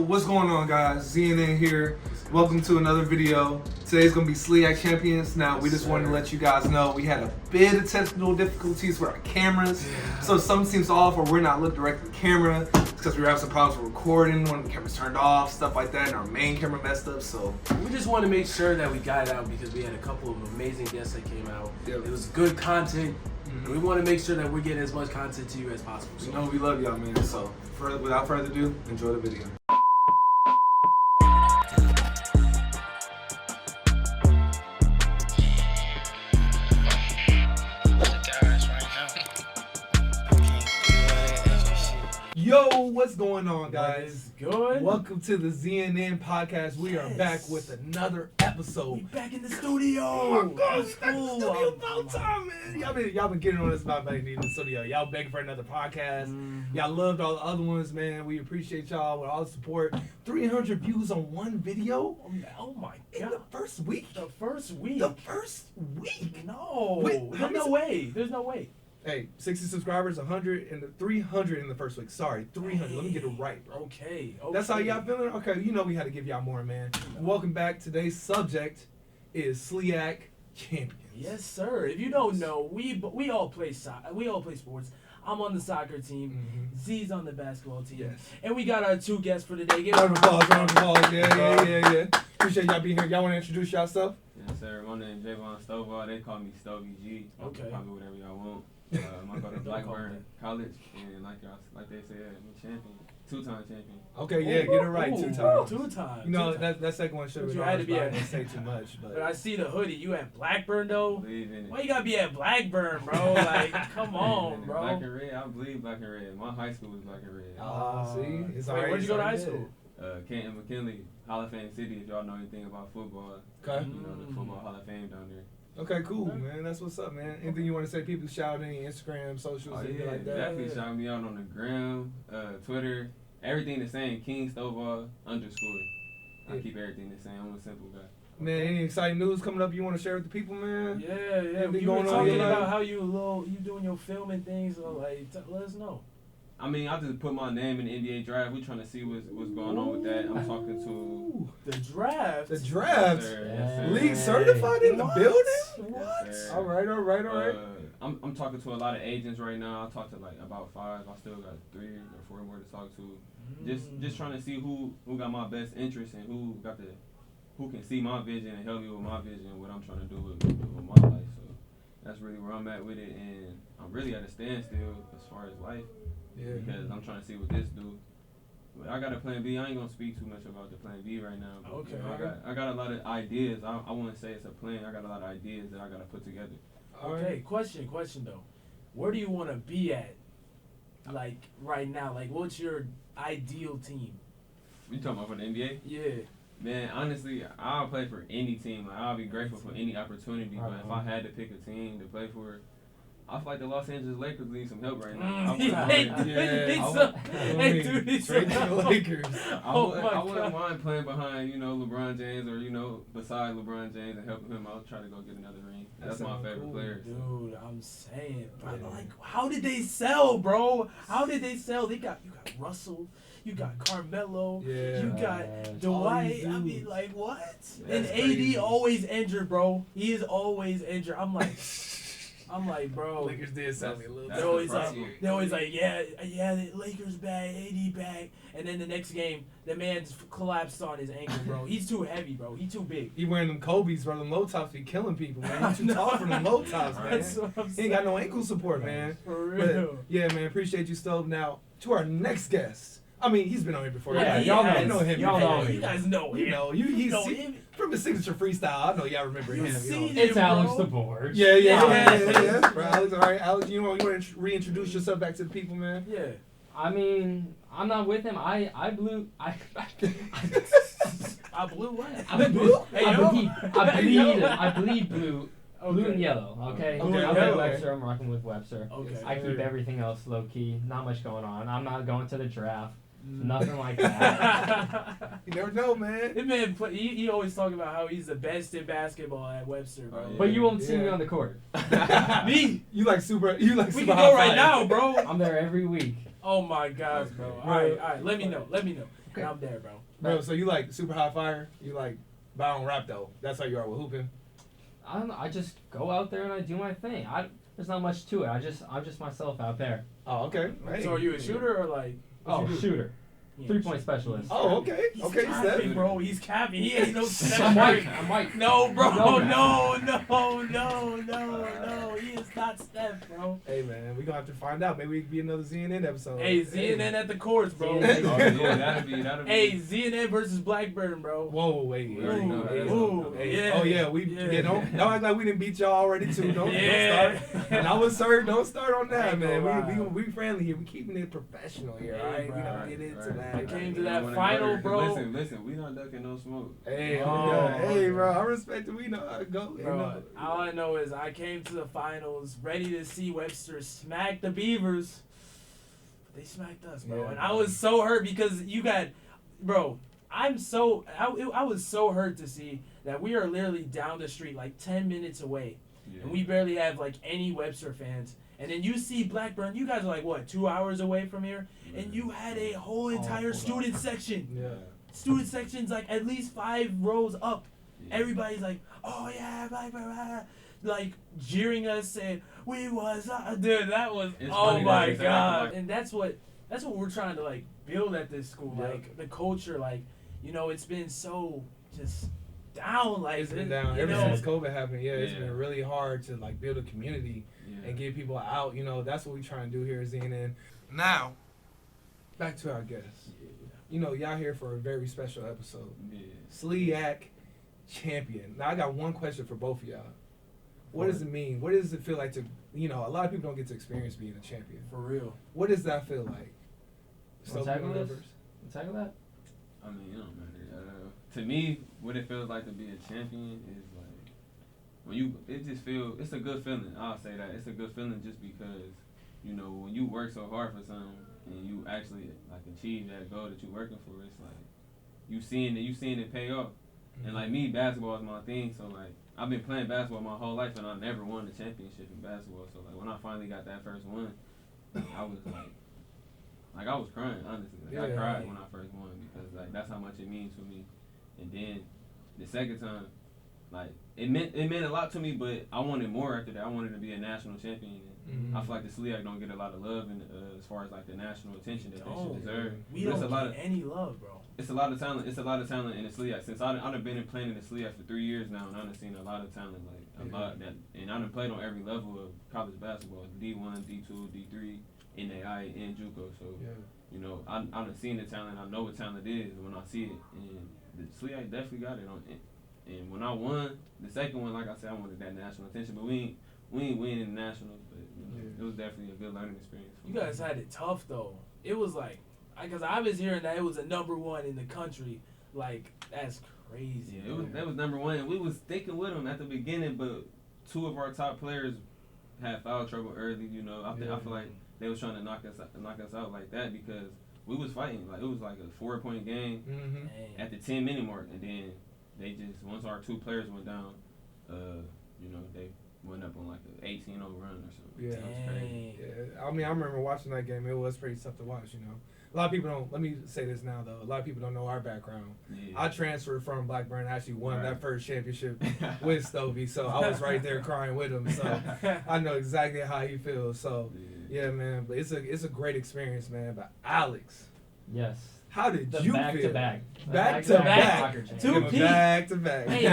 what's going on, guys? ZNN here. Welcome to another video. Today's going to be SLIAC champions. Now, we just wanted to let you guys know we had a bit of technical difficulties with our cameras. So something seems off or we're not looking directly at the camera. It's because we were having some problems with recording when the camera's turned off, stuff like that, and our main camera messed up. So we just want to make sure that we got it out because we had a couple of amazing guests that came out. Yep. It was good content. We want to make sure that we're getting as much content to you as possible. So. You know we love y'all, man. So without further ado, enjoy the video. Yo, what's going on, guys? Good. Welcome to the ZNN podcast. We are back with another episode. We back in the studio. Oh my God, we back in the studio about time, man. Y'all been getting on this about needing the studio. Y'all begging for another podcast. Y'all loved all the other ones, man. We appreciate y'all with all the support. 300 views on one video. Oh my God. In the first week. The first week. No. There's no way. There's no way. Hey, 60 subscribers, 100, and 300 in the first week. Sorry, 300. Let me get it right, bro. Okay. That's how y'all feeling? Okay, you know we had to give y'all more, man. Welcome back. Today's subject is SLIAC champions. Yes, sir. If you don't know, we all play sports. I'm on the soccer team. Z's on the basketball team. Yes. And we got our two guests for today. Round of applause. Yeah. Appreciate y'all being here. Y'all want to introduce yourself? Yes, sir. My name is Javon Stovall. They call me Stovey G. Okay. Call me whatever y'all want. I go to Blackburn College, and like they said, I'm a champion, two-time champion. Okay, yeah, get it right, two times. Two times. You know, that second one should have been had to be I didn't say too much. But I see the hoodie. You at Blackburn, though? Believe in it. Why you got to be at Blackburn, bro? Like, come on, bro. Black and red, I believe black and red. My high school was black and red. See? It's where'd you go to high school? Canton McKinley, Hall of Fame City, if y'all know anything about football. Okay. You know, the Football Hall of Fame down there. Okay, cool, man. That's what's up, man. Anything you want to say? People shout any Instagram, socials, anything like that? Definitely shout me out on the gram, Twitter, everything the same. King Stovall _. I keep everything the same. I'm a simple guy. Man, any exciting news coming up you want to share with the people, man? Yeah. You were talking about how you doing your filming things. So like, let us know. I mean, I just put my name in the NBA draft. We're trying to see what's going on with that. I'm talking to the draft. The draft. Yes, sir. League certified in the building? What? Yes, all right. I'm talking to a lot of agents right now. I talked to like about 5. I still got 3 or 4 more to talk to. Just trying to see who got my best interest and who can see my vision and help me with my vision and what I'm trying to do with my life. So that's really where I'm at with it, and I'm really at a standstill as far as life. Yeah. Because I'm trying to see what this do. But I got a plan B. I ain't gonna speak too much about the plan B right now. But, okay. You know, I got a lot of ideas. I wouldn't say it's a plan. I got a lot of ideas that I gotta put together. Okay. Question though. Where do you want to be at? Like right now. Like what's your ideal team? You talking about for the NBA? Yeah. Man, honestly, I'll play for any team. Like, I'll be grateful for any opportunity. But if I had to pick a team to play for, I feel like the Los Angeles Lakers need some help right now. They do need some help. Lakers. I wouldn't mind playing behind, LeBron James or, beside LeBron James and helping him out, try to go get another ring. That's my favorite player. Dude, I'm saying, but like, how did they sell, bro? How did they sell? You got Russell. You got Carmelo. Yeah. You got Dwight. I mean, like, what? That's and crazy. AD always injured, bro. He is always injured. I'm like, bro. Lakers did sell me a little bit. They're always like, the Lakers back, AD back. And then the next game, the man's collapsed on his ankle, bro. He's too heavy, bro. He's too big. He wearing them Kobe's, bro. Them low tops be killing people, man. He's too tall for them low tops, man. That's what I'm he ain't got no ankle support, man. For real. But, yeah, man. Appreciate you, Stove. Now, to our next guest. I mean, he's been on here before. Yeah, y'all know him. Y'all know him. You guys know him. You know him. From his signature freestyle, I know y'all remember him. It's Alex Debourge. Yeah. Bro, Alex, all right, Alex, you want to reintroduce yourself back to the people, man? Yeah. I mean, I'm not with him. I blew what? I bleed blue. Okay. Blue and yellow, okay? I'm with Webster. I'm rocking with Webster. Okay. I keep everything else low key. Not much going on. I'm not going to the draft. Nothing like that. You never know, man. This man, he always talk about how he's the best in basketball at Webster, bro. But you won't see me on the court. Me? You like super? We can go right now, bro. I'm there every week. Oh my gosh, bro. All right. Let me know. Okay. And I'm there, bro. Bro, so you like super hot fire? You like, but I don't rap though. That's how you are with hooping. I don't know. I just go out there and I do my thing. There's not much to it. I'm just myself out there. Oh, okay. Hey. So are you a shooter or like? Shooter. Yeah, 3-point specialist. Oh, okay. He's Okay, capping, Steph. bro. He's capping. He ain't no Steph. I'm white. No, bro. No, No. He is not Steph, bro. Hey, man, we gonna have to find out. Maybe we can be another ZNN episode. Hey, ZNN at the courts, bro. That'd be. Hey, ZNN versus Blackburn, bro. Whoa, wait. Ooh, Hey. yeah. Oh, yeah. Don't act like we didn't beat y'all already, too. Don't start. And I was served. Don't start on that, man. We friendly here. We keeping it professional here, all right? We don't get into that. It came to that final, bro. Listen, we not ducking no smoke. Hey, hey, bro, I respect it. We know how to go. Bro, all I know is I came to the finals ready to see Webster smack the Beavers. They smacked us, bro. Yeah, and I was so hurt because you got, bro, I was so hurt to see that we are literally down the street, like 10 minutes away. Yeah. And we barely have, like, any Webster fans. And then you see Blackburn, you guys are like, what, 2 hours away from here? And you had a whole entire student section. Yeah. Student section's like at least 5 rows up. Yeah. Everybody's like, oh yeah, Blackburn, like jeering us, saying, we was, dude, that was, oh my God. And that's what we're trying to like build at this school. Yep. Like the culture, like, you know, it's been so just down. Like it's been down ever since COVID happened. Yeah, it's been really hard to like build a community and get people out. You know, that's what we trying to do here at ZNN. Now, back to our guests. You know, y'all here for a very special episode. Yeah. SLIAC champion. Now, I got one question for both of y'all. What does it mean? What does it feel like to, you know, a lot of people don't get to experience being a champion. For real. What does that feel like? Tackle that? I mean, it don't matter. To me, what it feels like to be a champion is like, it's a good feeling. I'll say that. It's a good feeling just because, you know, when you work so hard for something, and you actually like achieve that goal that you're working for, it's like you seeing it pay off. Mm-hmm. And like me, basketball is my thing, so like I've been playing basketball my whole life and I never won the championship in basketball. So like when I finally got that first one, I was like I was crying, honestly. Like, I cried when I first won because like that's how much it means for me. And then the second time, like it meant a lot to me, but I wanted more after that. I wanted to be a national champion. Mm-hmm. I feel like the SLIAC don't get a lot of love as far as like the national attention that they should deserve. We don't get any love, bro. It's a lot of talent. It's a lot of talent in the SLIAC. Since I've been playing in the SLIAC for 3 years now, and I've seen a lot of talent, like a lot that, and I've played on every level of college basketball: D1, D2, D3, NAI, and JUCO. So you know, I've seen the talent. I know what talent is when I see it, and the SLIAC definitely got it on it. And when I won the second one, like I said, I wanted that national attention, but we ain't winning the nationals, but you know, it was definitely a good learning experience. You guys had it tough though. It was like, because I was hearing that it was a #1 in the country. Like that's crazy. Yeah, that was #1. And we was sticking with them at the beginning, but 2 of our top players had foul trouble early. You know, I feel like they was trying to knock us out like that because we was fighting. Like it was like a 4-point game at the 10-minute mark, and then they just once our 2 players went down, you know, they went up on like an 18-0 run or something. Yeah, that was crazy. Yeah, I mean, I remember watching that game. It was pretty tough to watch, you know. A lot of people don't, let me say this now, though. A lot of people don't know our background. Yeah. I transferred from Blackburn, actually won that first championship with Stovey, so I was right there crying with him. So I know exactly how he feels. So, yeah, man, but it's a great experience, man. But Alex. Yes. How did you feel? Back to back. 2 peaks. Back to back. Hey,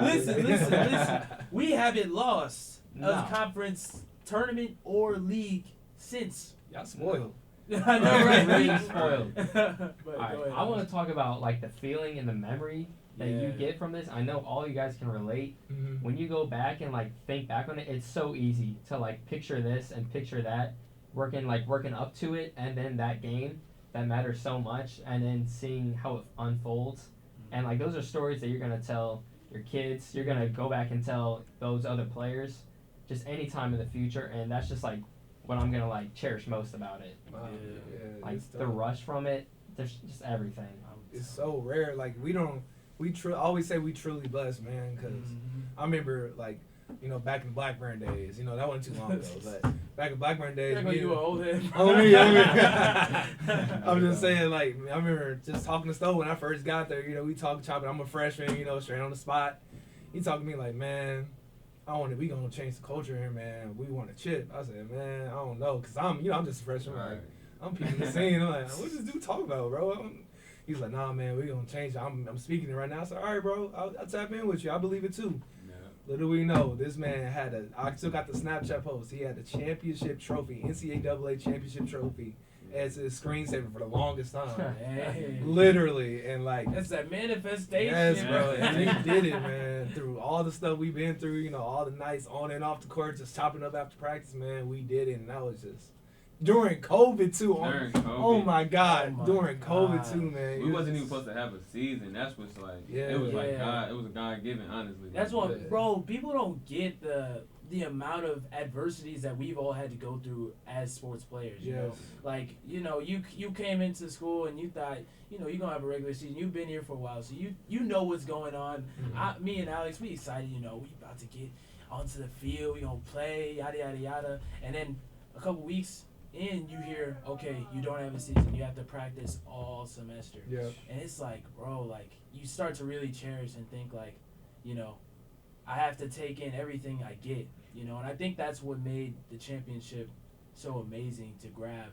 listen. We haven't lost a conference tournament or league since. Y'all spoiled. I know, right? Really spoiled. Right, I want to talk about like the feeling and the memory that you get from this. I know all you guys can relate. Mm-hmm. When you go back and like think back on it, it's so easy to like picture this and picture that, working up to it, and then that game that matters so much, and then seeing how it unfolds. And like those are stories that you're gonna tell your kids. You're gonna go back and tell those other players just any time in the future, and that's just like what I'm gonna like cherish most about it. Wow. Yeah, like the rush from it, there's just everything. It's so rare. Like we always say we truly blessed, man. Because I remember like you know, back in Blackburn days. You know, that wasn't too long ago, but back in Blackburn days. You an old head. I'm just saying, like, I remember just talking to Stovall when I first got there. You know, we chopping. I'm a freshman, you know, straight on the spot. He talked to me like, man, we gonna change the culture here, man. We want a chip. I said, man, I don't know, cause I'm just a freshman. Right. Like, I'm peeping the scene. I'm like, what this dude talking about, bro? He's like, nah, man, we gonna change it. I'm speaking it right now. I said, all right, bro, I'll tap in with you. I believe it too. Yeah. Little we know, this man I still got the Snapchat post. He had the championship trophy, NCAA championship trophy, as his screensaver for the longest time. Hey. Literally, and like that's that manifestation. Yes, bro. And he did it, man. Through all the stuff we've been through, you know, all the nights on and off the court, just chopping up after practice, man. We did it, and that was just during COVID too. Oh my God, during COVID too, man. We wasn't even supposed to have a season. That's what's like. Yeah, it was like God. It was a God given, honestly. That's what, bro. People don't get the amount of adversities that we've all had to go through as sports players. You know, like, you know, you came into school and you thought, you know, you're gonna have a regular season. You've been here for a while, so you know what's going on. Mm-hmm. Me and Alex, we excited. You know, we about to get onto the field. We gonna play, yada yada yada. And then a couple weeks in, you hear, okay, you don't have a season. You have to practice all semester. Yeah. And it's like, bro, like, you start to really cherish and think, like, you know, I have to take in everything I get, you know. And I think that's what made the championship so amazing to grab.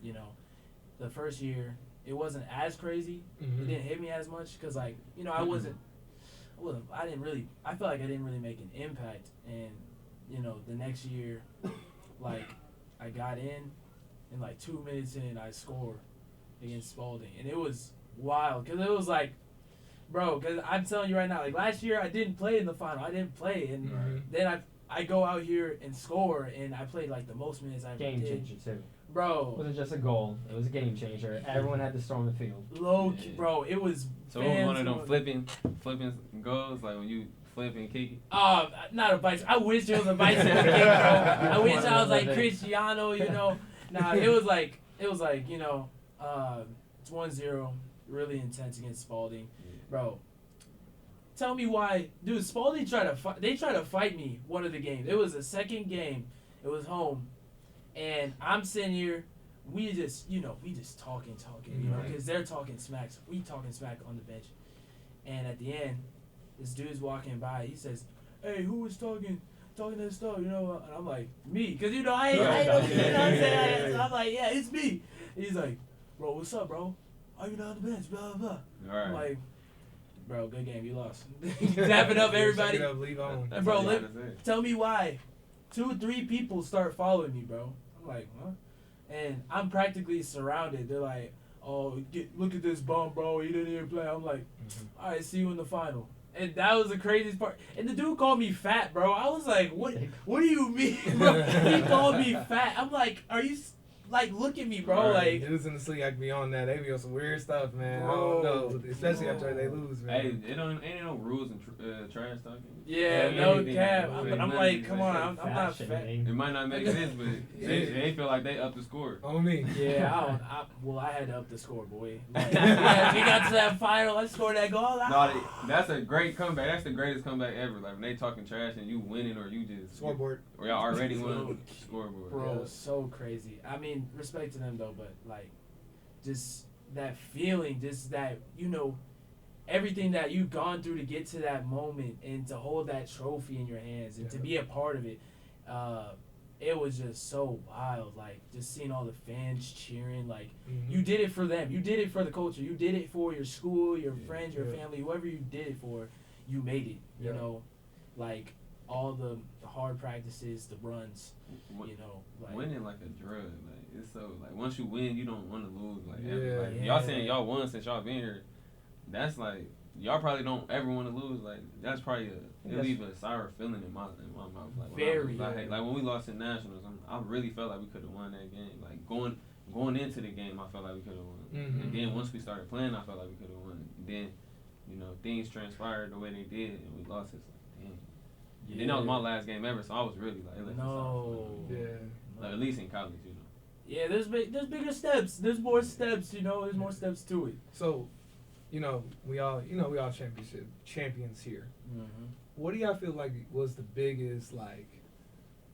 You know, the first year, it wasn't as crazy. Mm-hmm. It didn't hit me as much because, like, you know, I felt like I didn't really make an impact. And, you know, the next year, like, I got in like 2 minutes in, I scored against Spalding. And it was wild because it was like, bro, because I'm telling you right now, like, last year I didn't play in the final. I didn't play. And then I go out here and score, and I played like the most minutes I ever did. Game changer, too. Bro. It wasn't just a goal. It was a game changer. Everyone had to storm the field. Bro, it was. So it was one of them flipping goals, like when you flip and kick it? Not a bicycle. I wish it was a bicycle kick, bro. I wish I was like Cristiano, you know. Nah, it was like, you know, it's 1-0, really intense against Spalding. Bro, tell me why. Dude, Spalding tried to fight me one of the games. It was the second game. It was home. And I'm sitting here. We just talking, you know, because they're talking smack. We talking smack on the bench. And at the end, this dude's walking by. He says, "Hey, who was talking this stuff?" You know, and I'm like, "Me," because you know I don't, you know what I'm saying. So I'm like, "Yeah, it's me." And he's like, "Bro, what's up, bro? Why you not on the bench? Blah blah blah." All right. I'm like, "Bro, good game. You lost." Tap it up, everybody. It up, leave on. And bro, tell me why 2-3 people start following me, bro. I'm like, huh? And I'm practically surrounded. They're like, "Oh, look at this bum, bro. He didn't even play." I'm like, "All right, see you in the final." And that was the craziest part. And the dude called me fat, bro. I was like, what do you mean, bro? He called me fat. I'm like, are you, like, look at me, bro. Right. Like, dudes in the SLIAC be on that. They be on some weird stuff, man. Bro, I don't know. Especially after they lose, man. Hey, ain't no rules in trash talking. Yeah, no cap. I'm like, come on, I'm not fat. It might not make sense, but they feel like they up the score. On me. Yeah, I had to up the score, boy. Like, we got to that final. I scored that goal. No, that's a great comeback. That's the greatest comeback ever. Like, when they talking trash and you winning or you just scoreboard. Or y'all already won scoreboard. Bro, so crazy. I mean, respect to them though, but like, just that feeling, just that, you know, everything that you've gone through to get to that moment and to hold that trophy in your hands and to be a part of it, it was just so wild. Like, just seeing all the fans cheering. Like, you did it for them. You did it for the culture. You did it for your school, your friends, your family, whoever you did it for. You made it. You know, like all the hard practices, the runs. You know, like, winning like a drug. Like, it's so, like, once you win, you don't want to lose. Like, y'all saying y'all won since y'all been here. That's like, y'all probably don't ever want to lose. Like, that's probably it leave a sour feeling in my mouth. Like, very. Like when we lost in nationals, I really felt like we could have won that game. Like, going into the game, I felt like we could have won. And then once we started playing, I felt like we could have won. Then, you know, things transpired the way they did, and we lost. It's like, damn. Yeah. Then that was my last game ever, so I was really like, like, at least in college, you know. Yeah, there's bigger steps. There's more steps, you know. There's more steps to it. So, we all champions here. Mm-hmm. What do y'all feel like was the biggest like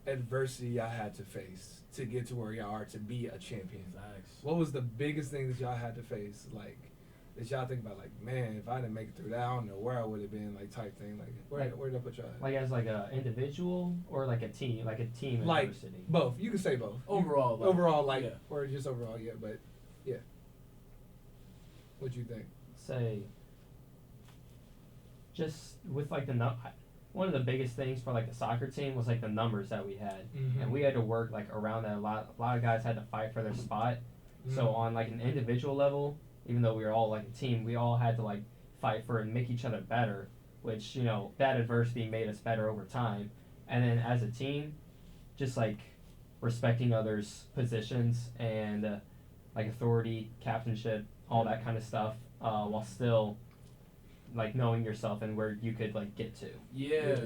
adversity y'all had to face to get to where y'all are to be a champion? Facts. What was the biggest thing that y'all had to face, like, that y'all think about, like, man, if I didn't make it through that, I don't know where I would have been, like, type thing. Like, where did I put y'all at? Like as like a individual or like a team like adversity? Both. You can say both. Overall, or just overall, yeah. But yeah. What you think? Say, just with like one of the biggest things for like the soccer team was like the numbers that we had, and we had to work like around that a lot. A lot of guys had to fight for their spot. So on like an individual level, even though we were all like a team, we all had to like fight for and make each other better, which, that adversity made us better over time. And then as a team, just like respecting others' positions and like authority, captainship, all that kind of stuff, while still like knowing yourself and where you could like get to. Yeah.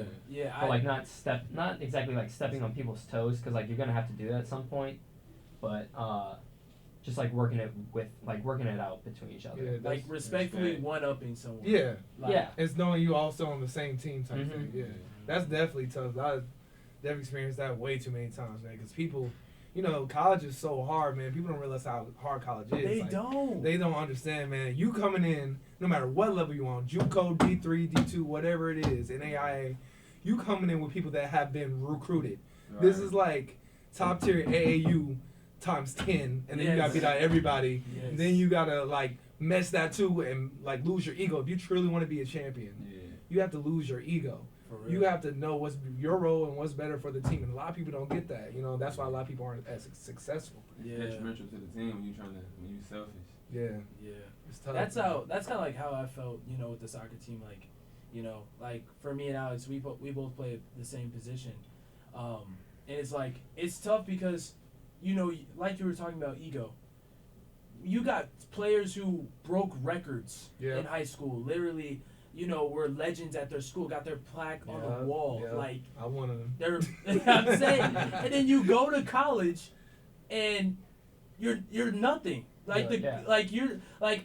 But like not exactly like stepping on people's toes, because like you're gonna have to do that at some point, but just like working it out between each other. Yeah, like respectfully one-upping someone. Yeah. Yeah. It's knowing you also on the same team type thing. Yeah. That's definitely tough. I've experienced that way too many times, man, because people, college is so hard, man. People don't realize how hard college is. They don't understand, man. You coming in, no matter what level you on, JUCO, D3, D2, whatever it is, NAIA, you coming in with people that have been recruited. Right. This is like top tier AAU times 10, and then you gotta beat out everybody. Yes. And then you gotta like mess that too and like lose your ego. If you truly want to be a champion, you have to lose your ego. You have to know what's your role and what's better for the team, and a lot of people don't get that. That's why a lot of people aren't as successful. Detrimental to the team when you're selfish. Yeah. It's tough. That's kind of like how I felt, with the soccer team. Like for me and Alex, we both play the same position, and it's like it's tough because, like you were talking about ego. You got players who broke records in high school, literally. Were legends at their school, got their plaque on the wall. Yeah. Like I one of them. I'm saying, and then you go to college, and you're nothing. Like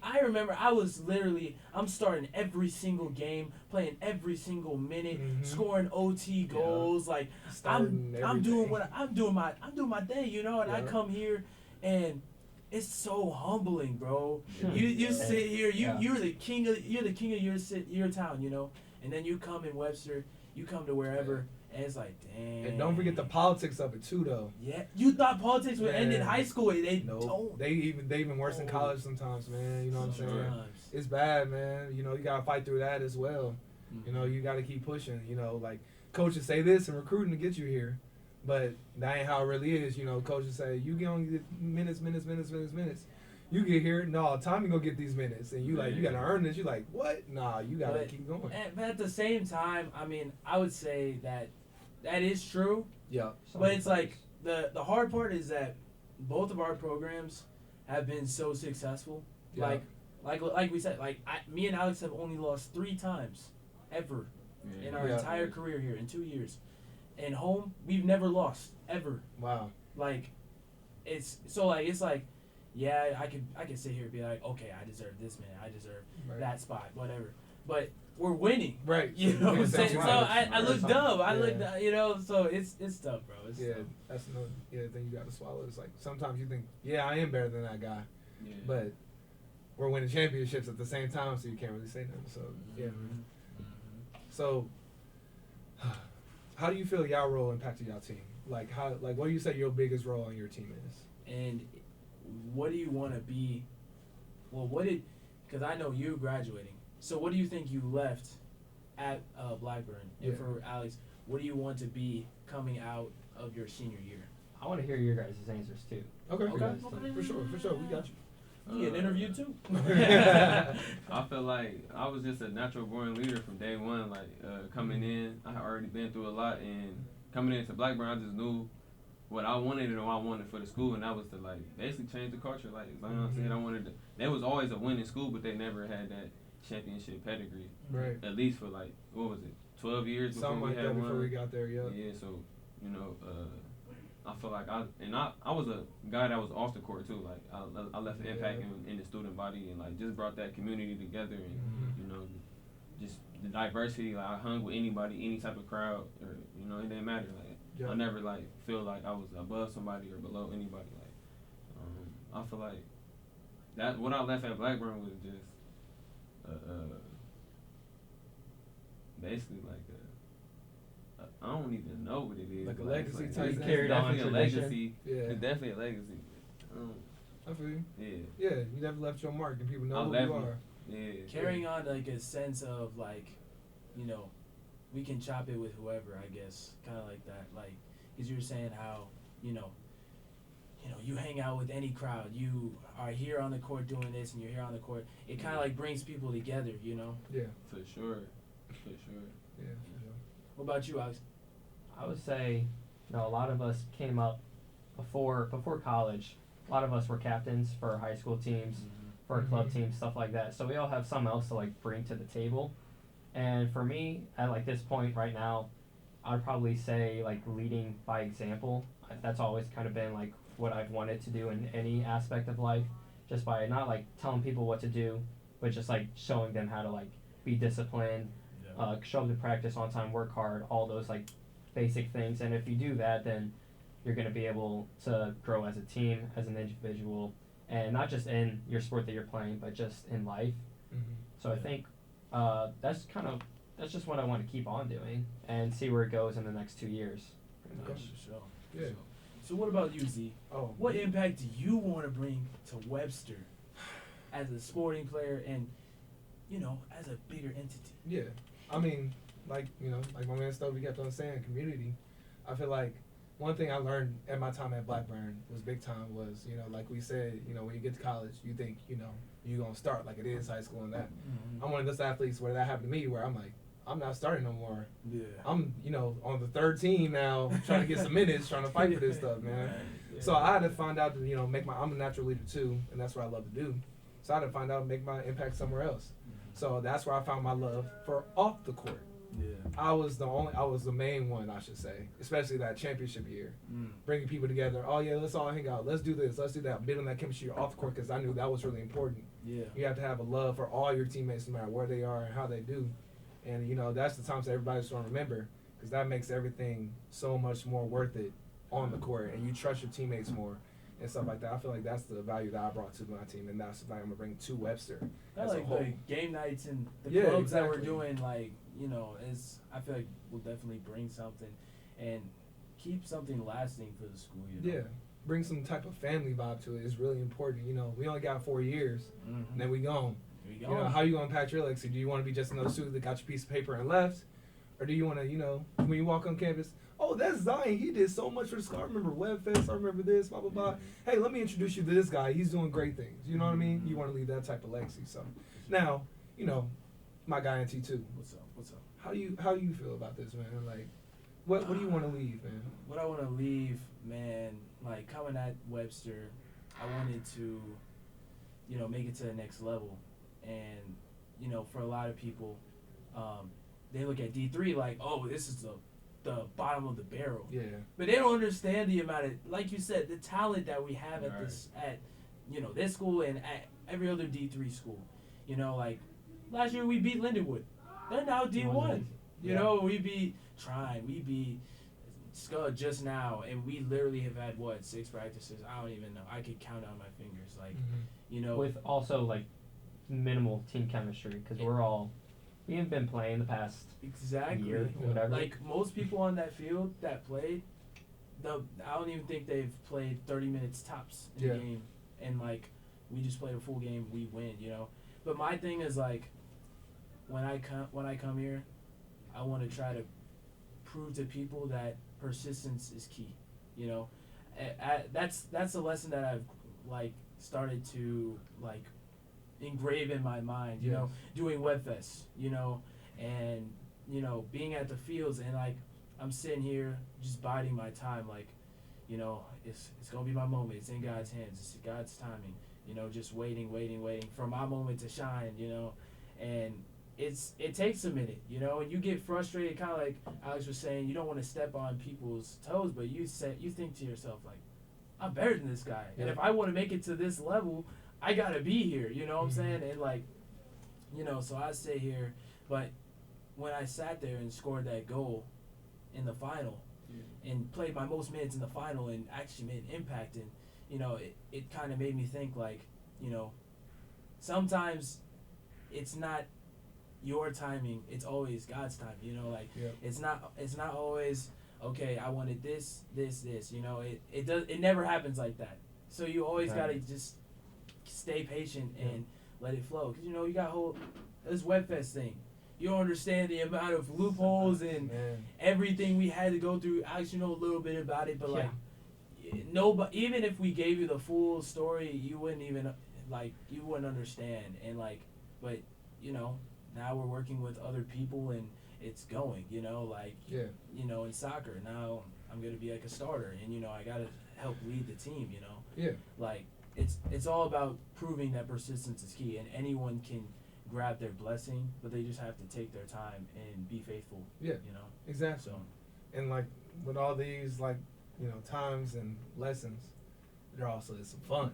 I remember I'm starting every single game, playing every single minute, scoring OT goals. Like I'm doing my thing, and I come here and. It's so humbling, bro. You sit here, you're the king of your town, and then you come in Webster, you come to wherever, and it's like, dang. And don't forget the politics of it too, though. Yeah, you thought politics would end in high school. They don't. They even worse in college sometimes, man. You know what I'm saying? It's bad, man. You gotta fight through that as well. You gotta keep pushing. Like coaches say this and recruiting to get you here. But that ain't how it really is, coaches say, you get only get minutes. You get here, no, Tommy gonna get these minutes. And you gotta earn this. You like, what? Nah, you gotta keep going. But at the same time, I would say that is true. Yeah. But it's like, the hard part is that both of our programs have been so successful. Yeah. Like we said, me and Alex have only lost 3 times ever in our entire career here in 2 years. And home, we've never lost ever. Wow. It's like, I could sit here and be like, okay, I deserve this minute, I deserve that spot, whatever. But we're winning, right? You know what I'm saying? So I look dumb. I look, so it's tough, bro. It's tough. That's another thing you got to swallow. It's like sometimes you think, I am better than that guy, but we're winning championships at the same time, so you can't really say nothing. So So. How do you feel y'all role impacted y'all team? What do you say your biggest role on your team is? And what do you want to be? Well, because I know you're graduating. So what do you think you left at Blackburn? And for Alex, what do you want to be coming out of your senior year? I want to hear your guys' answers too. Okay. For sure. We got you. You get an interview too. I feel like I was just a natural born leader from day one. Coming in, I had already been through a lot, and coming into Blackburn, I just knew what I wanted and what I wanted for the school, and that was to basically change the culture. Like Zion said, there was always a winning school, but they never had that championship pedigree. Right. At least for 12 years before something we like had that one. before we got there. Yeah. Yeah. So I feel like I was a guy that was off the court too. Like I left an impact in the student body and like just brought that community together and you know just the diversity. Like I hung with anybody, any type of crowd, or you know it didn't matter. Like I never like feel like I was above somebody or below anybody. Like I feel like that what I left at Blackburn was just basically like I don't even know what it is. Like a legacy like, type it's thing. Carried on definitely a tradition. legacy. Yeah. It's definitely a legacy. I feel you. Yeah. Yeah, you never left your mark and people know who left you me. are. Yeah. Carrying on like a sense of like, you know, we can chop it with whoever, I guess, kind of like that. Like, because you were saying how, you know, you hang out with any crowd. You are here on the court doing this, and you're here on the court. It kind of like brings people together, you know. Yeah. For sure. For sure. Yeah. What about you, Alex? I would say, a lot of us came up before college. A lot of us were captains for our high school teams, for our club teams, stuff like that. So we all have something else to like bring to the table. And for me, at like this point right now, I'd probably say like leading by example. That's always kind of been like what I've wanted to do in any aspect of life, just by not like telling people what to do, but just like showing them how to like be disciplined, show up to practice on time, work hard, all those like basic things. And if you do that, then you're going to be able to grow as a team, as an individual, and not just in your sport that you're playing, but just in life. So I think that's just what I want to keep on doing and see where it goes in the next 2 years. Pretty much. Sure. Yeah. So what about you, Z? Oh. What impact do you want to bring to Webster as a sporting player and, as a bigger entity? Yeah. I mean, like my man Stovey kept on saying, community. I feel like one thing I learned at my time at Blackburn was big time was, like we said, when you get to college, you think, you're going to start like it is high school and that. I'm one of those athletes where that happened to me where I'm like, I'm not starting no more. Yeah. I'm, on the third team now, trying to get some minutes, trying to fight for this stuff, man. Yeah. So I had to find out that, I'm a natural leader too, and that's what I love to do. So I had to find out and make my impact somewhere else. So that's where I found my love for off the court. Yeah. I was the main one, I should say, especially that championship year. Bringing people together. Oh yeah, let's all hang out. Let's do this. Let's do that. Building that chemistry off the court because I knew that was really important. Yeah. You have to have a love for all your teammates no matter where they are and how they do. And, that's the times that everybody's going to remember because that makes everything so much more worth it on the court and you trust your teammates more and stuff like that. I feel like that's the value that I brought to my team and that's the value I'm going to bring to Webster. That's like the game nights and the clubs that we're doing, like, I feel like will definitely bring something and keep something lasting for the school, Yeah. Bring some type of family vibe to it. It's really important. We only got 4 years and then we gone. How you going to impact your legacy? Do you want to be just another student that got your piece of paper and left? Or do you want to, when you walk on campus, oh, that's Zion. He did so much for the school. I remember WebFest. I remember this, blah, blah, blah. Hey, let me introduce you to this guy. He's doing great things. You know what I mean? You want to leave that type of legacy. So now, my guy in T2. What's up? How do you feel about this, man? Like, what do you want to leave, man? What I want to leave, man, like coming at Webster, I wanted to, make it to the next level. And, for a lot of people, they look at D3 like, oh, this is the bottom of the barrel. Yeah. But they don't understand the amount of, like you said, the talent that we have at this school and at every other D3 school. Like last year we beat Lindenwood. They're now D1. We beat Trine. We beat Scud just now. And we literally have had, 6 practices? I don't even know. I could count on my fingers. Like, With also, like, minimal team chemistry because we haven't been playing the past year or whatever. Like most people on that field that played, I don't even think they've played 30 minutes tops in the game. And like we just played a full game, we win, But my thing is like when I come here, I want to try to prove to people that persistence is key. That's a lesson that I've like started to like engrave in my mind, doing WebFest, and, being at the fields and like, I'm sitting here just biding my time. Like, it's going to be my moment. It's in God's hands. It's God's timing, just waiting for my moment to shine, and it takes a minute, you know, and you get frustrated, kind of like Alex was saying. You don't want to step on people's toes, but you think to yourself like, I'm better than this guy, and if I want to make it to this level, I gotta be here. You know what I'm saying? And like, you know, so I stay here, but when I sat there and scored that goal in the final, and played my most minutes in the final, and actually made an impact, and you know, it kind of made me think like, you know, sometimes it's not your timing, it's always God's time, you know, like it's not always okay, I wanted this, you know, it never happens like that. So you always gotta just stay patient and let it flow, because you know, you got this WebFest thing. You don't understand the amount of loopholes and everything we had to go through. Alex, you know a little bit about it, but like nobody, even if we gave you the full story, you wouldn't even you wouldn't understand. And like, but you know, now we're working with other people and it's going, you know, like, you know, in soccer, now I'm going to be like a starter and, you know, I got to help lead the team, you know. Like, it's all about proving that persistence is key, and anyone can grab their blessing, but they just have to take their time and be faithful, you know. Exactly. So, and like, with all these, like, you know, times and lessons, there also is some fun.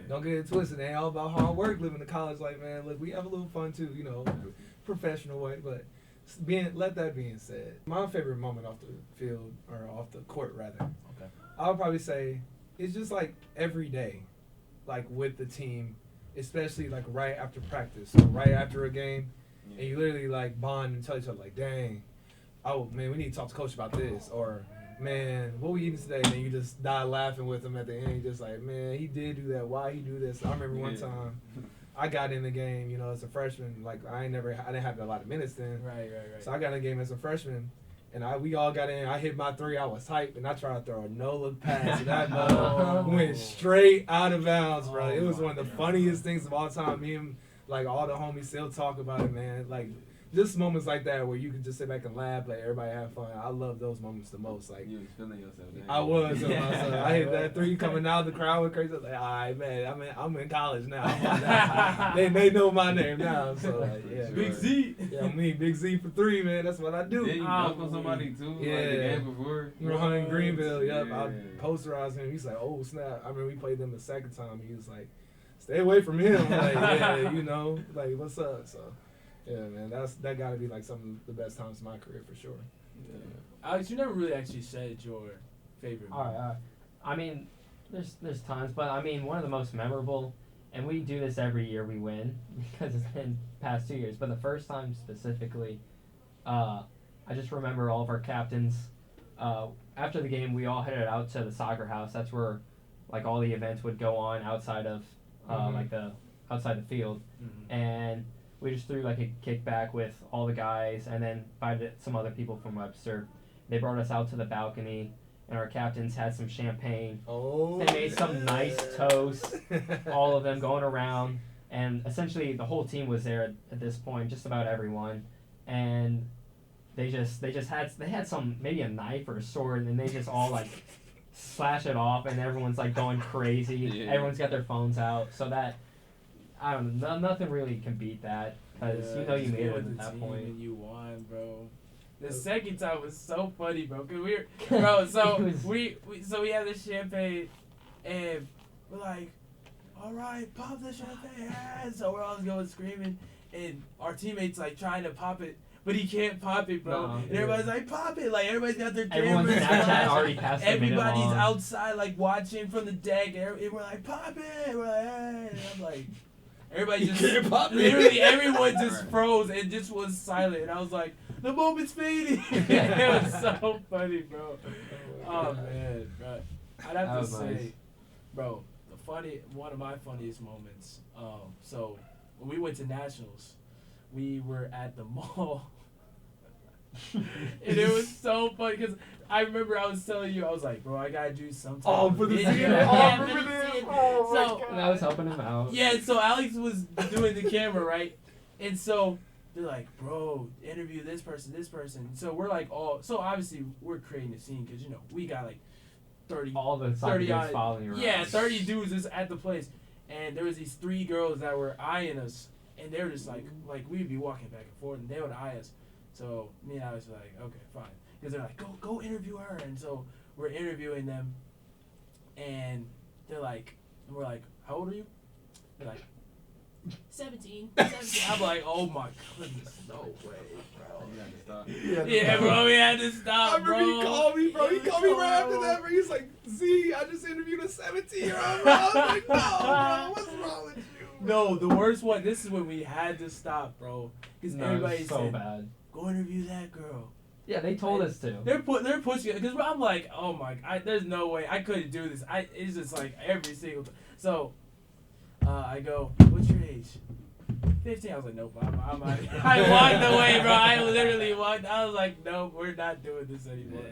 Don't get it twisted. It ain't all about hard work living in college. Like, man, look, we have a little fun too, you know, professional way. But let that being said, my favorite moment off the field, or off the court rather, I would probably say it's just like every day, like with the team, especially like right after practice or right after a game, and you literally like bond and tell each other like, dang, oh man, we need to talk to coach about this, or man, what we eating today? And then you just die laughing with him at the end. You're just like, man, he did do that. Why he do this? I remember one time I got in the game, you know, as a freshman. Like, I didn't have a lot of minutes then. Right. So I got in the game as a freshman, and we all got in. I hit my three. I was hyped, and I tried to throw a no-look pass, and that ball went straight out of bounds, bro. It was one of the funniest things of all time. Me and, like, all the homies still talk about it, man. Like, just moments like that where you can just sit back and laugh, let everybody have fun. I love those moments the most. Like, you was feeling yourself. I was. I hit that three coming out, the crowd went crazy. I was like, all right, man, I'm in college now. They know my name now. So, like, yeah. Big Z. Yeah, me, Big Z for three, man. That's what I do. Then you dunk on somebody, too? Yeah. Like the game before? We were hunting Greenville, I posterized him. He's like, oh, snap. I remember we played them the second time. He was like, stay away from him. Like, yeah, you know, like, what's up? So. Yeah, man, that got to be like some of the best times of my career for sure. Alex, you never really actually said your favorite. All right. I mean, there's tons, but I mean, one of the most memorable, and we do this every year we win because it's been past 2 years. But the first time specifically, I just remember all of our captains. After the game, we all headed out to the soccer house. That's where like all the events would go on outside of outside the field, and we just threw like a kickback with all the guys, and then invited some other people from Webster. They brought us out to the balcony, and our captains had some champagne. They made some nice toast, all of them going around, and essentially the whole team was there at this point, just about everyone. And they had some, maybe a knife or a sword, and they just all like slash it off, and everyone's like going crazy. Everyone's got their phones out, so that. I don't know. Nothing really can beat that, because you know you made it at that point. And you won, bro. The second time was so funny, bro. Cause we had the champagne, and we're like, all right, pop the champagne. So we're all going screaming, and our teammates like trying to pop it, but he can't pop it, bro. No, and everybody's like, pop it. Like, everybody's got their Everyone's cameras. Snapchat already passed Everybody's outside, like, watching from the deck, and we're like, pop it. We're like, hey. And I'm like, everybody just, literally everyone just froze and just was silent. And I was like, the moment's fading. It was so funny, bro. Oh, man. Bro. I'd have to say, nice. Bro, one of my funniest moments. So when we went to Nationals, we were at the mall. And it was so funny because I remember I was telling you, I was like, bro, I gotta do something. Oh, for the scene. So I was helping him out. Yeah, so Alex was doing the camera, right? And so they're like, bro, interview this person. So we're like, so obviously we're creating a scene because, you know, we got like 30. All the 30 dudes following you around. Yeah, 30 dudes is at the place. And there was these 3 girls that were eyeing us. and they were just like we'd be walking back and forth, and they would eye us. So me and I was like, okay, fine, because they're like, go interview her, and so we're interviewing them, and they're like, and we're like, how old are you? They're like, 17. I'm like, oh my goodness, no way, bro. You had to stop. Yeah, bro, we had to stop, I remember bro. he called me, bro. He called me right after that, bro. He was like, Z, I just interviewed a 17-year-old, bro. I was like, no, bro, what's wrong with you? No, the worst one, this is when we had to stop, bro. Because everybody so said, bad. go interview that girl. Yeah, they told us to. They're pushing it, because I'm like, oh my, there's no way, I couldn't do this. It's just like every single time. So, I go, what's your age? 15. I was like, nope, I'm out. I walked away, bro. I literally walked. I was like, nope, we're not doing this anymore.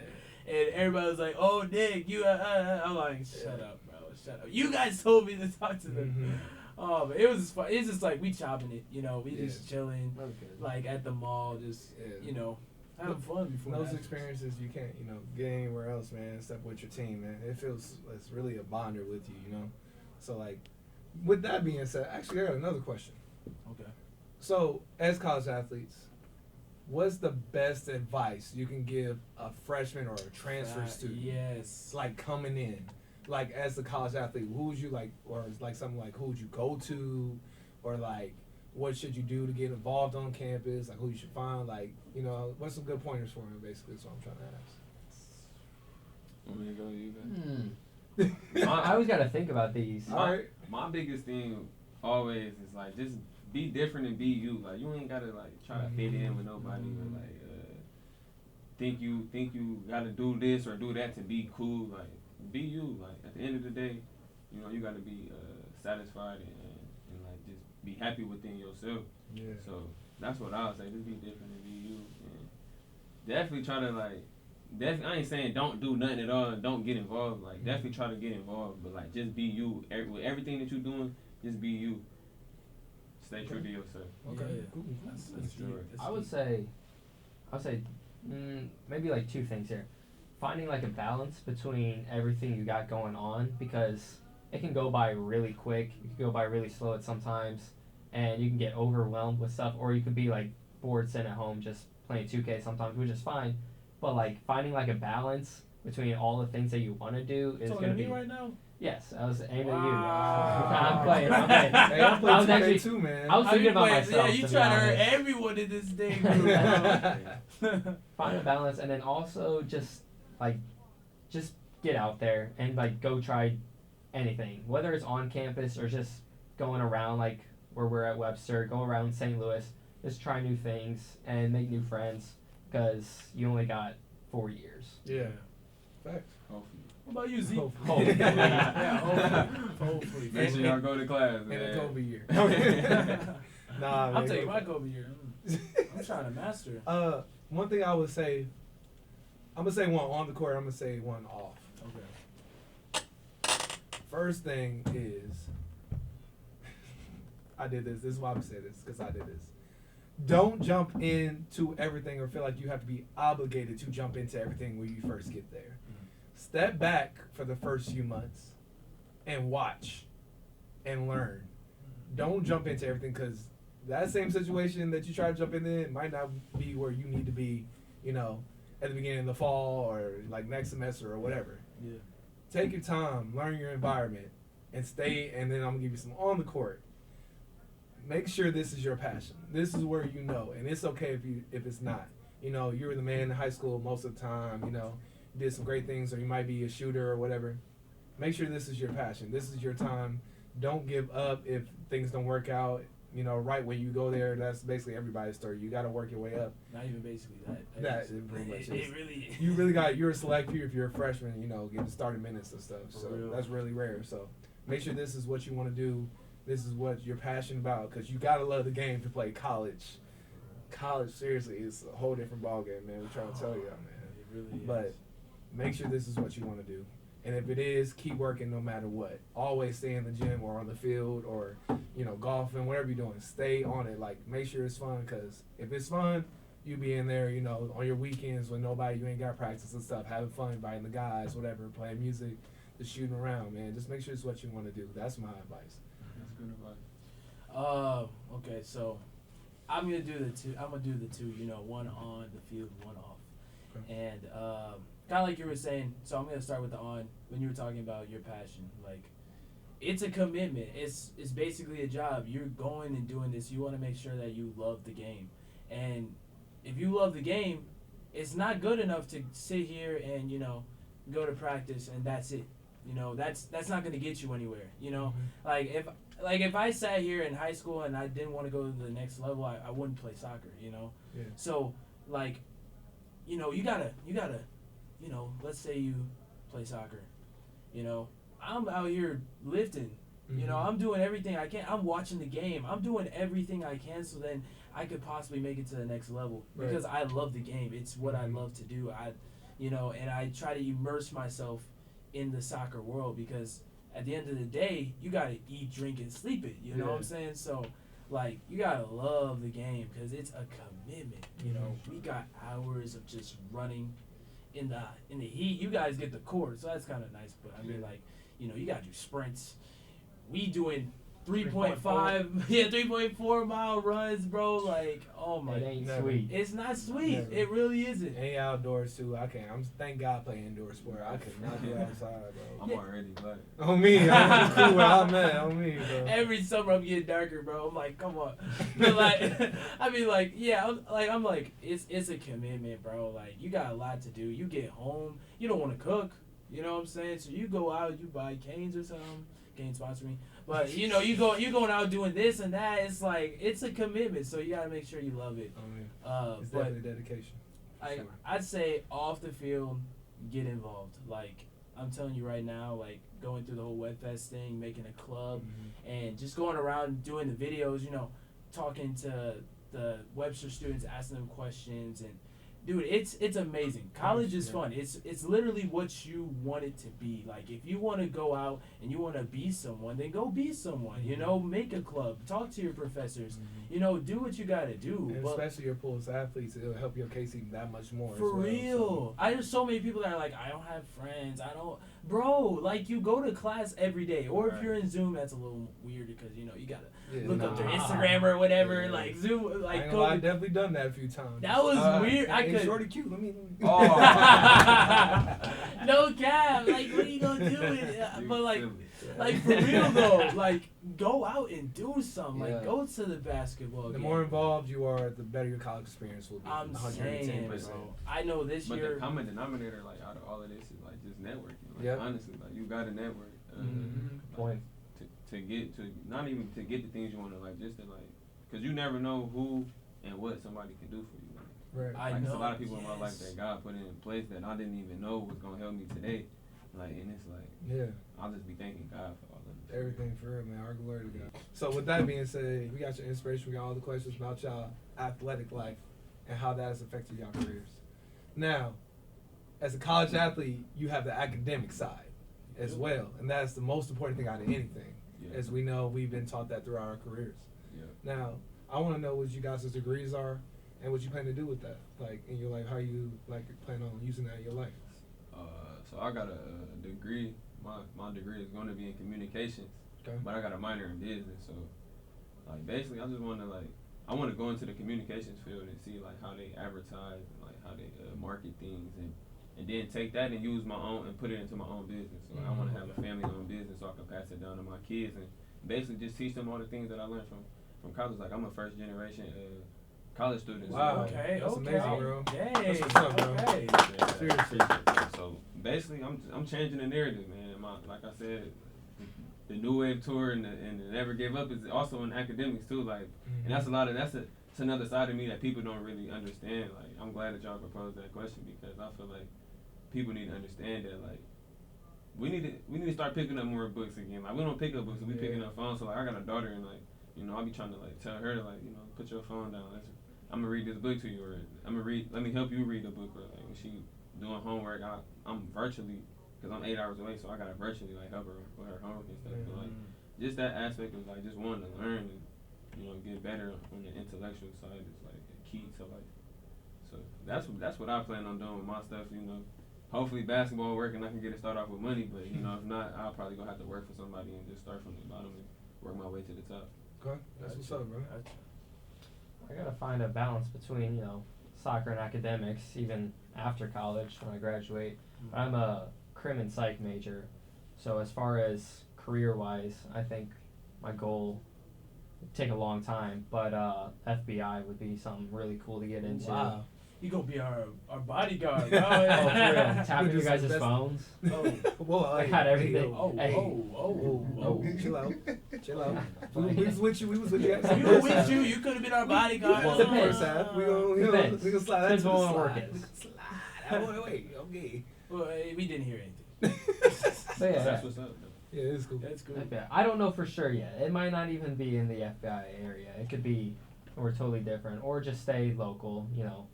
Yeah. And everybody was like, oh, Nick, you. I'm like, shut up, bro. Shut up. You guys told me to talk to them. Mm-hmm. Oh, but it was just fun. It's just like we chopping it, you know. We just chilling, like at the mall, just you know, having fun before. Those experiences you can't, you know, get anywhere else, man. Except with your team, man. It's really a bonder with you, you know. So like, with that being said, actually, I got another question. Okay. So, as college athletes, what's the best advice you can give a freshman or a transfer student? Yes. Like coming in, like as a college athlete, who would you like, or like something like who would you go to, or like what should you do to get involved on campus? Like who you should find, like you know, what's some good pointers for him? Basically, is what I'm trying to ask. Want me to go? You guys? I always got to think about these. My biggest thing always is like just be different and be you. Like you ain't gotta like try to fit in with nobody or like think you gotta do this or do that to be cool. Like be you. Like at the end of the day, you know you gotta be satisfied and like just be happy within yourself. Yeah. So that's what I would say. Just be different and be you. And definitely try to like. I ain't saying don't do nothing at all and don't get involved. Like definitely try to get involved, but like just be you. With everything that you're doing, just be you. Stay true to yourself. Okay. Yeah. Cool. That's I would say maybe like two things here. Finding like a balance between everything you got going on, because it can go by really quick. It can go by really slow at sometimes, and you can get overwhelmed with stuff, or you could be like bored sitting at home just playing 2K sometimes, which is fine. But like finding like a balance between all the things that you want to do is going to be. right now? Yes, I was aiming Wow. at you. I'm playing. Hey, I'm I was playing actually too, man. I was thinking about myself. Yeah, you to trying be to hurt honest. everyone in this thing, bro. Find a balance, and then also just get out there and like go try anything, whether it's on campus or just going around like where we're at Webster, go around St. Louis, just try new things and make new friends, because you only got 4 years. Yeah. Facts. Hopefully. What about you, Z? Hopefully. Yeah, hopefully. Make sure y'all go to class, And man. a Kobe year. Nah, man. I'll tell you my Kobe year. I'm trying to master. One thing I would say, I'm gonna say one on the court. I'm gonna say one off. Okay. First thing is, I did this. This is why I'm saying this, because I did this. Don't jump into everything or feel like you have to be obligated to jump into everything when you first get there. Step back for the first few months and watch and learn. Don't jump into everything, because that same situation that you try to jump in might not be where you need to be, you know, at the beginning of the fall or like next semester or whatever. Yeah. Take your time, learn your environment, and stay. And then I'm gonna give you some on the court. Make sure this is your passion. This is where you know, and it's okay if it's not. You know, you were the man in high school most of the time. You know, you did some great things, or you might be a shooter or whatever. Make sure this is your passion. This is your time. Don't give up if things don't work out. You know, right when you go there, that's basically everybody's story. You got to work your way up. Not even basically that. That is pretty much it. It really. You really got. You're a select few if you're a freshman. You know, getting starting minutes and stuff. For So real. that's really rare. So make sure this is what you want to do. This is what you're passionate about, because you gotta love the game to play college. College, seriously, is a whole different ballgame, man. We're trying to tell you, man. It really is. But make sure this is what you want to do. And if it is, keep working no matter what. Always stay in the gym or on the field or, you know, golfing, whatever you're doing. Stay on it. Like, make sure it's fun, because if it's fun, you be in there, you know, on your weekends when you ain't got practice and stuff, having fun, inviting the guys, whatever, playing music, just shooting around, man. Just make sure it's what you want to do. That's my advice. That's good advice. Okay, so I'm gonna do the two. You know, one on the field, one off. Okay. And kind of like you were saying. So I'm gonna start with the on. When you were talking about your passion, like it's a commitment. It's basically a job. You're going and doing this. You want to make sure that you love the game, and if you love the game, it's not good enough to sit here and go to practice and that's it. That's not gonna get you anywhere. Mm-hmm. Like if I sat here in high school and I didn't want to go to the next level, I wouldn't play soccer. Yeah. So like, you gotta, let's say you play soccer. I'm out here lifting. Mm-hmm. I'm doing everything I can. I'm watching the game. I'm doing everything I can so then I could possibly make it to the next level because I love the game. It's what I love to do. And I try to immerse myself in the soccer world because at the end of the day, you gotta eat, drink, and sleep it. You know what I'm saying? So, like, you gotta love the game because it's a commitment. We got hours of just running in the heat. You guys get the court, so that's kind of nice. But I mean, like, you gotta do sprints. We doing 3.5, 3.4 mile runs, bro. Like, oh my, it ain't Never. sweet. it's not sweet. Never. It really isn't. And outdoors too. I can't. Thank God I play indoor sport. I could not do outside, bro. I'm already black. On me, I'm just cool where I'm at. On me, bro. Every summer I'm getting darker, bro. I'm like, come on. But like, I mean, like, yeah, I'm like, it's a commitment, bro. Like, you got a lot to do. You get home, you don't want to cook. You know what I'm saying? So you go out, you buy Cane's or something. Cane sponsor me. But you're going out doing this and that. It's like it's a commitment, so you gotta make sure you love it. It's But definitely dedication. Sure. I'd say off the field, get involved. Like I'm telling you right now, like going through the whole Wet Fest thing, making a club, and just going around doing the videos. Talking to the Webster students, asking them questions and. Dude, it's amazing. College is fun. It's literally what you want it to be. Like, if you want to go out and you want to be someone, then go be someone. Make a club. Talk to your professors. Do what you got to do. And but especially your pulse athletes, it'll help your case even that much more. for as well, real. So. I there's so many people that are like, I don't have friends. I don't. Bro, like, you go to class every day. Or if you're in Zoom, that's a little weird because, you got to look up their Instagram or whatever. Yeah. Like, Zoom. Like, I've definitely done that a few times. That was weird. I could. Shorty cute. Let me. Oh. No cap. Like, what are you gonna do with it? But like for real though, like go out and do something. Like go to the basketball The game. more involved you are, the better your college experience will be. I'm saying, bro. I know this but year. But the common denominator, like out of all of this, is like just networking. Like honestly, like you got to network. Point. To get to not even to get the things you want to like, just to like, cause you never know who and what somebody can do for you. Right. I like, know. There's a lot of people in my life that God put in place that I didn't even know was gonna help me today. Like, and it's like, I'll just be thanking God for all of it. Everything for real, man. Our glory to God. So with that being said, we got your inspiration. We got all the questions about y'all athletic life and how that has affected y'all careers. Now, as a college athlete, you have the academic side as well, and that's the most important thing out of anything. Yeah. As we know, we've been taught that throughout our careers. Yeah. Now, I want to know what you guys' degrees are and what you plan to do with that. Like, in your life, how you like plan on using that in your life. So I got a degree. My degree is going to be in communications, but I got a minor in business. So, like, basically, I just want to I want to go into the communications field and see like how they advertise and like how they market things and then take that and use my own and put it into my own business. So I want to have a family-owned business so I can pass it down to my kids and basically just teach them all the things that I learned from college. Like, I'm a first-generation college student. Wow. So, That's amazing, bro. Dang. That's what's up, bro. Okay. yeah, Seriously. So basically, I'm changing the narrative, man. Like I said, the New Wave tour and the Never Give Up is also in academics too. Like, and that's it's another side of me that people don't really understand. Like, I'm glad that y'all proposed that question because I feel like people need to understand that, like, we need to start picking up more books again. Like, we don't pick up books, we picking up phones. So like, I got a daughter and like, I'll be trying to like tell her to like, put your phone down. I'm gonna read this book to you, or let me help you read the book, or like when she doing homework, I'm virtually, cause I'm 8 hours away, so I gotta virtually like help her with her homework and stuff. But like, just that aspect of like just wanting to learn and get better on the intellectual side is like a key to life. So that's what I plan on doing with my stuff. Hopefully basketball work and I can get it started off with money, but if not, I'll probably gonna have to work for somebody and just start from the bottom and work my way to the top. Okay, that's what's up, bro. I gotta find a balance between, you know, soccer and academics, even after college when I graduate. I'm a crim and psych major, so as far as career-wise, I think my goal would take a long time, but FBI would be something really cool to get into. Wow. You gonna be our bodyguard, bro. Oh, for real. Tapping you guys' phones. Oh, whoa, I had everything. Chill out. We was with you. We were with you. You could have been our bodyguard. Well, the first half. We gonna slide. Depends on what work is. Slide. Wait, okay. Well, we didn't hear anything. So yeah, That's what's up. Yeah, it's cool. That's cool. FBI. I don't know for sure yet. It might not even be in the FBI area. It could be somewhere totally different, or just stay local. You know,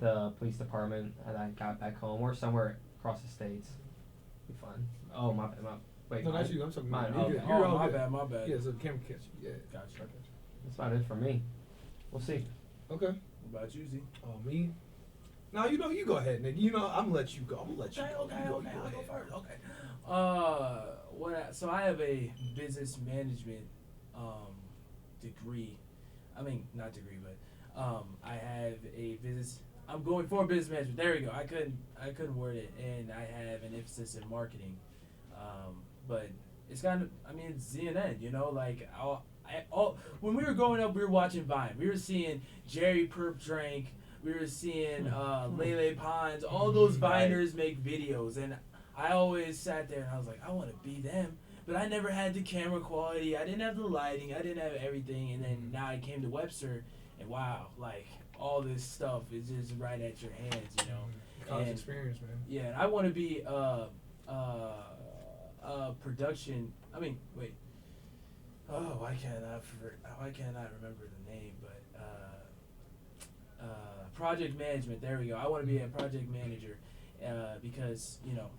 the police department that I got back home, or somewhere across the states. Be fun. Oh my. Wait. No, that's you. I'm talking mine. about you. Okay. You're all my good. bad. Yeah, so the camera catch you. Yeah. Gotcha. That's about it for me. We'll see. Okay. What about you, Z? Oh, me? No, you know, you go ahead, nigga. You know, I'm gonna let you go. Okay. I'll go first. Okay. So I have a business management degree. I mean, not degree, but I have a business. I'm going for business management. There we go. I couldn't word it, and I have an emphasis in marketing. But it's kind of, I mean, it's ZNN. You know, like when we were growing up, we were watching Vine. We were seeing Jerry Perp Drank. We were seeing Lele Pons. All those Viners make videos, and I always sat there and I was like, I want to be them. But I never had the camera quality. I didn't have the lighting. I didn't have everything. And then now I came to Webster, and wow, like all this stuff is just right at your hands, you know. College experience, man. Yeah, and I want to be production. I mean, wait. Oh, why can't I remember the name? But project management. There we go. I want to be a project manager because you know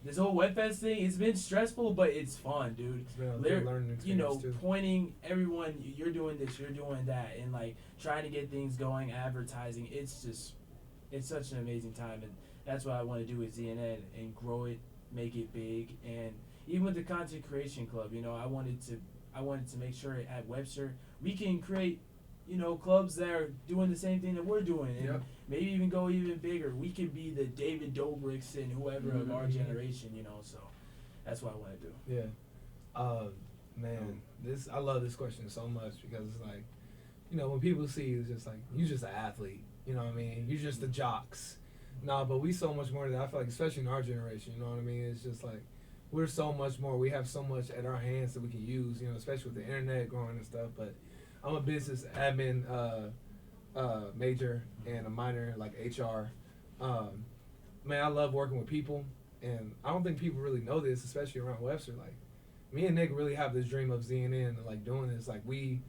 this whole WebFest thing. It's been stressful, but it's fun, dude. It's been a good learning experience, you know, too. pointing everyone. You're doing this. You're doing that, and like trying to get things going. Advertising. It's such an amazing time, and that's what I want to do with ZNN and grow it, make it big, and even with the content creation club, you know, I wanted to make sure at Webster we can create, you know, clubs that are doing the same thing that we're doing, and maybe even go even bigger. We can be the David Dobrik's and whoever of our generation, you know. So that's what I want to do. Yeah. Man, I love this question so much because it's like, you know, when people see you, it's just like you're just an athlete. You know what I mean? You're just the jocks. No, but we so much more than that. I feel like, especially in our generation, you know what I mean? It's just like we're so much more. We have so much at our hands that we can use, you know, especially with the internet growing and stuff. But I'm a business admin major and a minor like HR. Man, I love working with people, and I don't think people really know this, especially around Webster. Like, me and Nick really have this dream of ZNN and like doing this. Like, we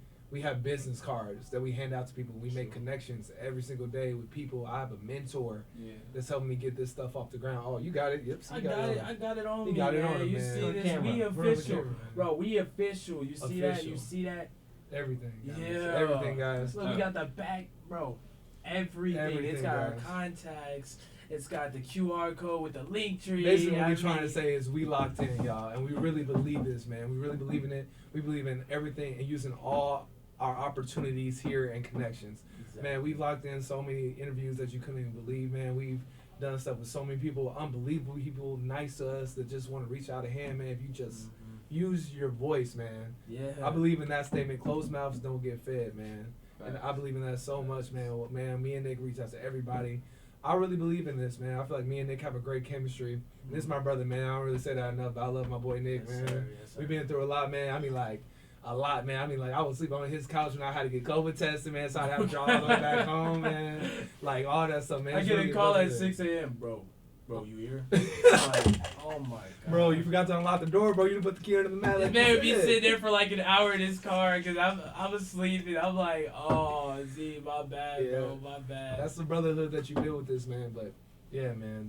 have business cards that we hand out to people. We make connections every single day with people. I have a mentor that's helping me get this stuff off the ground. Oh, you got it. Yep. I got it on me. You got it on him, You man. see this? Camera. We official, bro. We official. You see that? Official. You see that? Everything. Guys. Yeah. Everything, guys. Look, we got the back, bro. Everything. It's got our contacts. It's got the QR code with the Linktree. Basically, what we're trying to say is we locked in, y'all, and we really believe this, man. We really believe in it. We believe in everything and using all our opportunities here and connections. Exactly. Man, we've locked in so many interviews that you couldn't even believe, man. We've done stuff with so many people, unbelievable people, nice to us that just want to reach out a hand, man. If you just use your voice, man. Yeah. I believe in that statement. Closed mouths don't get fed, man. Right. And I believe in that so much, man. Man, me and Nick reach out to everybody. I really believe in this, man. I feel like me and Nick have a great chemistry. This is my brother, man. I don't really say that enough, but I love my boy Nick, man. Sir, yes, sir. We've been through a lot, man. I mean, like, a lot, man. I mean, like, I would sleep on his couch when I had to get COVID tested, man, so I'd have to drive all the way back home, man. Like, all that stuff, man. I get a call at 6 a.m., bro. Bro, you here? Like, oh, my God. Bro, you forgot to unlock the door, bro. You didn't put the key under the mat. Like, man would be sitting there for like an hour in his car because I'm asleep and I'm like, oh, Z, my bad, bro, my bad. That's the brotherhood that you build with this, man. But, yeah, man,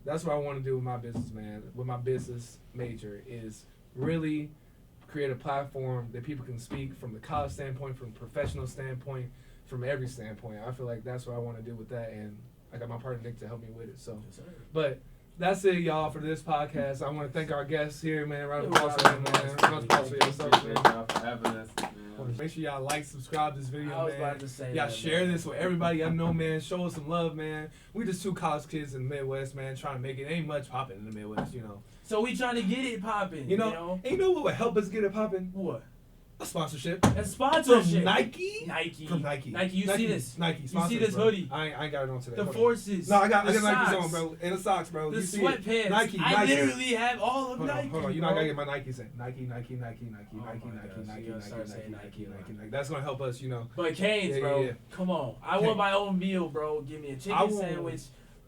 that's what I want to do with my business, man, with my business major is really create a platform that people can speak from the college standpoint, from professional standpoint, from every standpoint. I feel like that's what I want to do with that, and I got my partner Nick to help me with it. So, but that's it, y'all, for this podcast. I want to thank our guests here, man. Round of applause for them, man. Round of applause for yourself, man. for having us. Make sure y'all like, subscribe to this video, I was man. about to say Y'all that, share man. this with everybody I know, man. Show us some love, man. We just two college kids in the Midwest, man, trying to make it. Ain't much popping in the Midwest, you know. So we trying to get it popping. You know, and you know what would help us get it popping? What? A sponsorship. A sponsorship. From Nike? Nike. From Nike. You see this? Nike. You see this hoodie? I ain't got it on today. The forces. No, I got Nikes socks, on, bro. And the socks, bro. The You see sweatpants. it. Nike. I literally have all of Nike. Hold on. You know I gotta get my Nikes in. Nike. That's gonna help us, you know. But Canes, bro. Come on. I want my own meal, bro. Give me a chicken sandwich,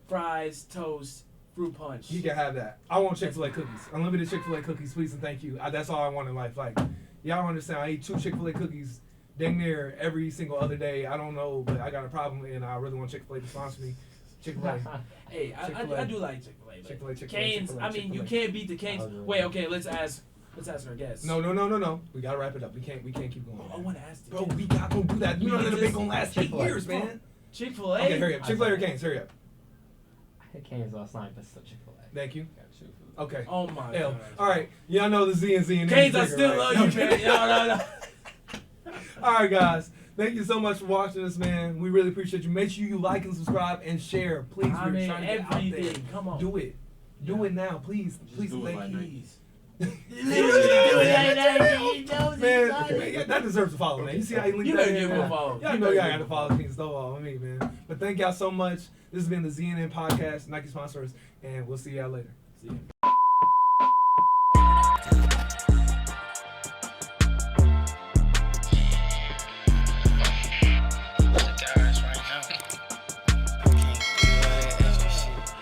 fries, toast, fruit punch. You can have that. I want Chick-fil-A cookies. Unlimited Chick-fil-A cookies, please and thank you. That's all I want in life. Like, y'all don't understand. I eat 2 Chick-fil-A cookies dang near every single other day. I don't know, but I got a problem, and I really want Chick-fil-A to sponsor me. Chick-fil-A. Hey, I do like Chick-fil-A. Chick-fil-A. Canes. I mean, you can't beat the Canes. Wait, okay. Let's ask our guests. No. We gotta wrap it up. We can't keep going. I want to ask the Bro, we got to do that. You know that debate gonna last 8 Chick-fil-A. years, man. Chick-fil-A. Okay, hurry up. Chick-fil-A or Canes? Hurry up. Canes last night, but still Chick-fil-A. Thank you. Okay. Oh my L. God. All right. Y'all know the ZNN. Canes, I still love you, man. No. All right, guys. Thank you so much for watching us, man. We really appreciate you. Make sure you like and subscribe and share, please. I We're mean, trying to get out everything. there. Come on. Do it. Do it now, please. Please, do it like Please. Man, that deserves a follow, man. You see how he linked You that better in, give him a man? follow. Y'all know y'all got to follow King Stovall with me, man. But thank y'all so much. This has been the ZNN Podcast, Nike sponsors, and we'll see y'all later. See ya.